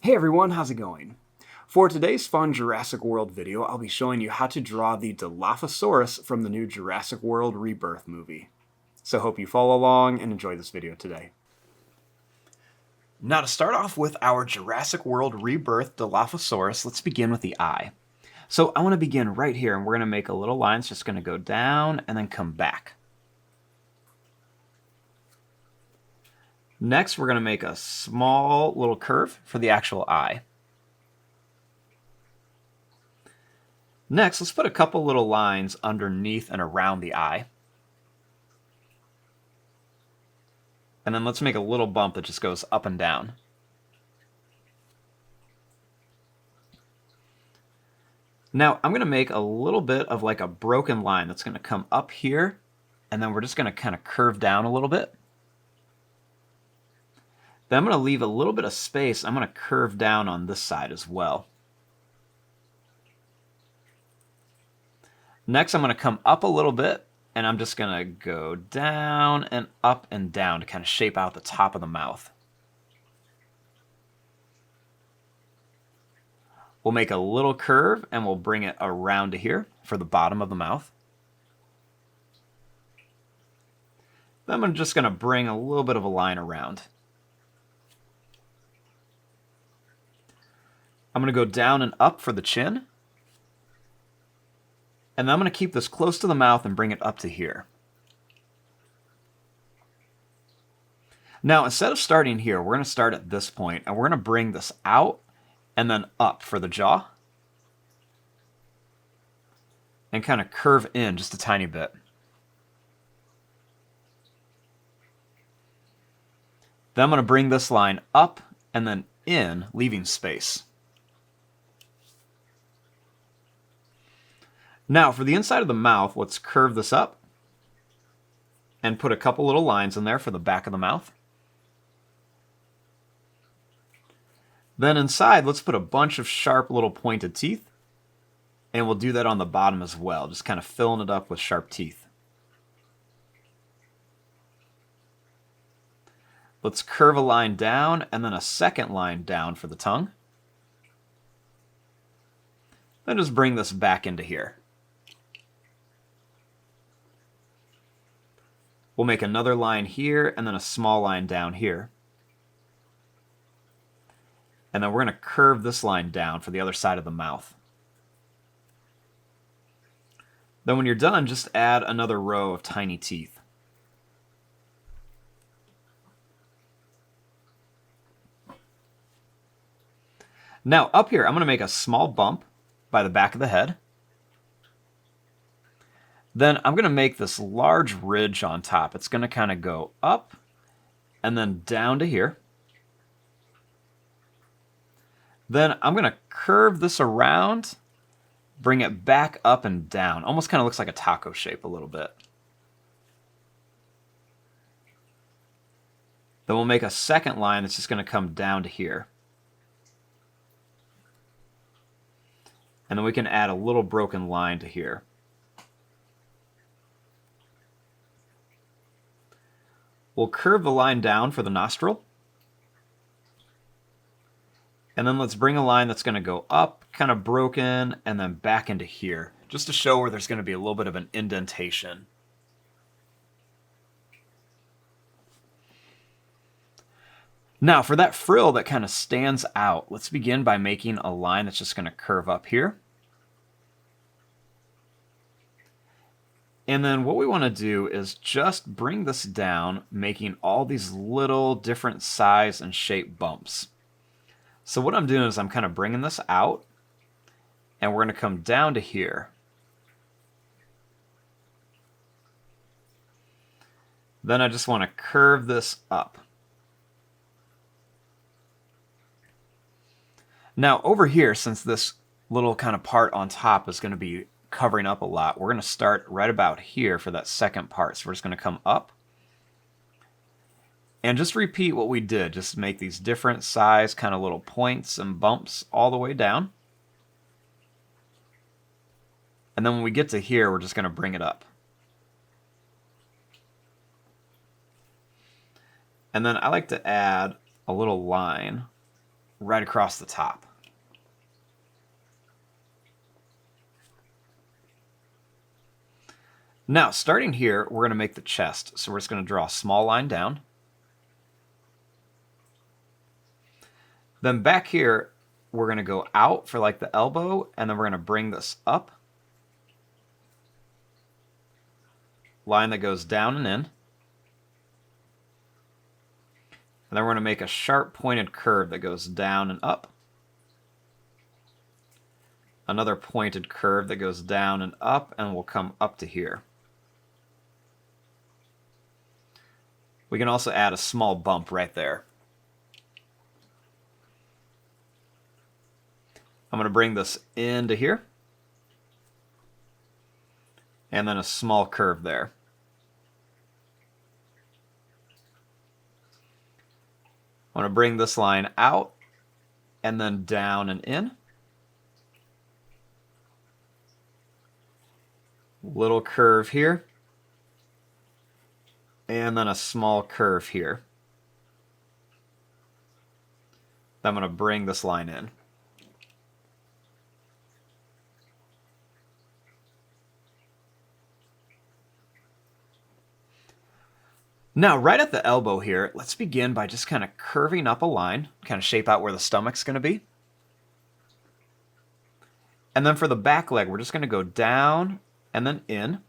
Hey everyone, how's it going? For today's fun Jurassic World video, I'll be showing you how to draw the Dilophosaurus from the new Jurassic World Rebirth movie. So hope you follow along and enjoy this video today. Now to start off with our Jurassic World Rebirth Dilophosaurus, let's begin with the eye. So I want to begin right here, and we're going to make a little line. It's just going to go down and then come back. Next, we're going to make a small little curve for the actual eye. Next, let's put a couple little lines underneath and around the eye. And then let's make a little bump that just goes up and down. Now, I'm going to make a little bit of like a broken line that's going to come up here, and then we're just going to kind of curve down a little bit. Then I'm going to leave a little bit of space. I'm going to curve down on this side as well. Next, I'm going to come up a little bit, and I'm just going to go down and down to kind of shape out the top of the mouth. We'll make a little curve, and we'll bring it around to here for the bottom of the mouth. Then I'm just going to bring a little bit of a line around. I'm going to go down and up for the chin. And then I'm going to keep this close to the mouth and bring it up to here. Now, instead of starting here, we're going to start at this point, and we're going to bring this out and then up for the jaw. And kind of curve in just a tiny bit. Then I'm going to bring this line up and then in, leaving space. Now, for the inside of the mouth, let's curve this up and put a couple little lines in there for the back of the mouth. Then inside, let's put a bunch of sharp little pointed teeth, and we'll do that on the bottom as well, just kind of filling it up with sharp teeth. Let's curve a line down and then a second line down for the tongue. Then just bring this back into here. We'll make another line here and then a small line down here. And then we're going to curve this line down for the other side of the mouth. Then when you're done, just add another row of tiny teeth. Now up here, I'm going to make a small bump by the back of the head. Then I'm going to make this large ridge on top. It's going to kind of go up and then down to here. Then I'm going to curve this around, bring it back up and down. Almost kind of looks like a taco shape a little bit. Then we'll make a second line that's just going to come down to here. And then we can add a little broken line to here. We'll curve the line down for the nostril. And then let's bring a line that's going to go up, kind of broken, and then back into here, just to show where there's going to be a little bit of an indentation. Now, for that frill that kind of stands out, let's begin by making a line that's just going to curve up here. And then what we want to do is just bring this down, making all these little different size and shape bumps. So what I'm doing is I'm kind of bringing this out, and we're going to come down to here. Then I just want to curve this up. Now over here, since this little kind of part on top is going to be covering up a lot, we're going to start right about here for that second part. So we're just going to come up and just repeat what we did. Just make these different size kind of little points and bumps all the way down. And then when we get to here, we're just going to bring it up. And then I like to add a little line right across the top. Now, starting here, we're going to make the chest. So we're just going to draw a small line down. Then back here, we're going to go out for like the elbow, and then we're going to bring this up. Line that goes down and in. And then we're going to make a sharp pointed curve that goes down and up. Another pointed curve that goes down and up, and will come up to here. We can also add a small bump right there. I'm going to bring this into here. And then a small curve there. I want to bring this line out and then down and in. Little curve here. And then a small curve here. Then I'm going to bring this line in. Now, right at the elbow here, let's begin by just kind of curving up a line, kind of shape out where the stomach's going to be. And then for the back leg, we're just going to go down and then in.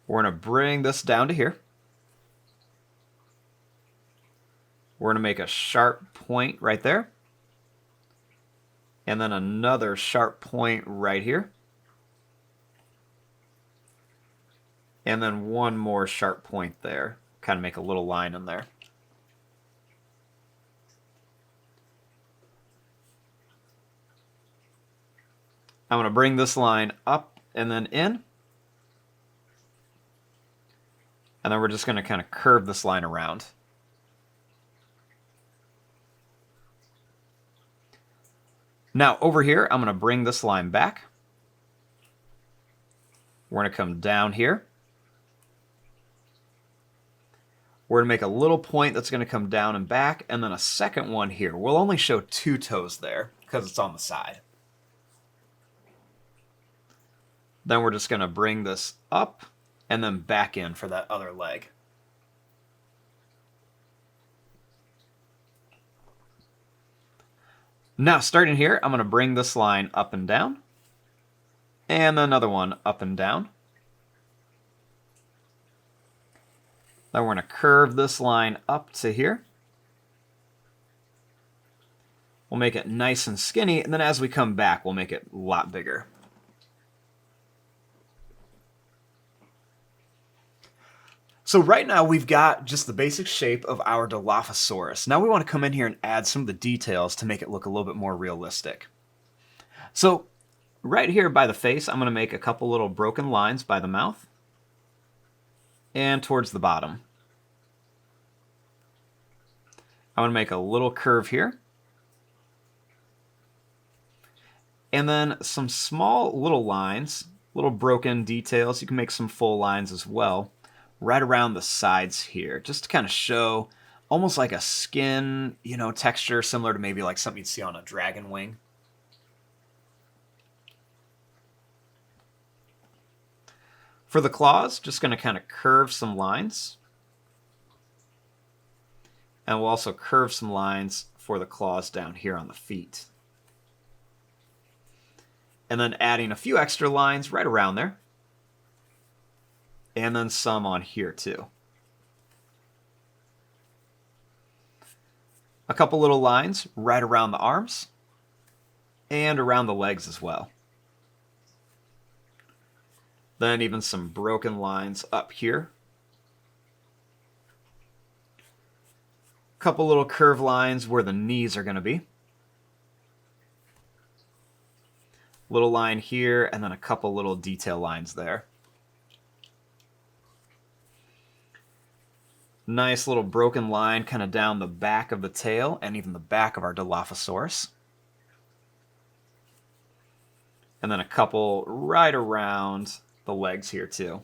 We're going to bring this down to here. We're going to make a sharp point right there. And then another sharp point right here. And then one more sharp point there. Kind of make a little line in there. I'm going to bring this line up and then in. And then we're just going to kind of curve this line around. Now over here, I'm going to bring this line back. We're going to come down here. We're going to make a little point that's going to come down and back, and then a second one here. We'll only show 2 toes there because it's on the side. Then we're just going to bring this up and then back in for that other leg. Now, starting here, I'm going to bring this line up and down, and another one up and down. Then we're going to curve this line up to here. We'll make it nice and skinny, and then as we come back, we'll make it a lot bigger. So right now we've got just the basic shape of our Dilophosaurus. Now we want to come in here and add some of the details to make it look a little bit more realistic. So right here by the face, I'm going to make a couple little broken lines by the mouth and towards the bottom. I'm going to make a little curve here. And then some small little lines, little broken details. You can make some full lines as well, right around the sides here, just to kind of show almost like a skin, texture similar to maybe like something you'd see on a dragon wing. For the claws, just going to kind of curve some lines. And we'll also curve some lines for the claws down here on the feet. And then adding a few extra lines right around there. And then some on here too. A couple little lines right around the arms and around the legs as well. Then even some broken lines up here. A couple little curved lines where the knees are going to be. Little line here and then a couple little detail lines there. Nice little broken line kind of down the back of the tail and even the back of our Dilophosaurus. And then a couple right around the legs here too.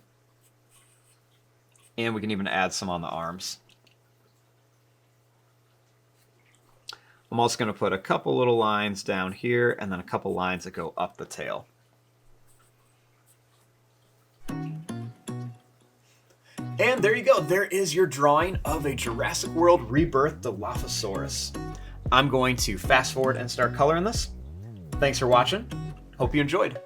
And we can even add some on the arms. I'm also going to put a couple little lines down here and then a couple lines that go up the tail. And there you go. There is your drawing of a Jurassic World Rebirth Dilophosaurus. I'm going to fast forward and start coloring this. Thanks for watching. Hope you enjoyed.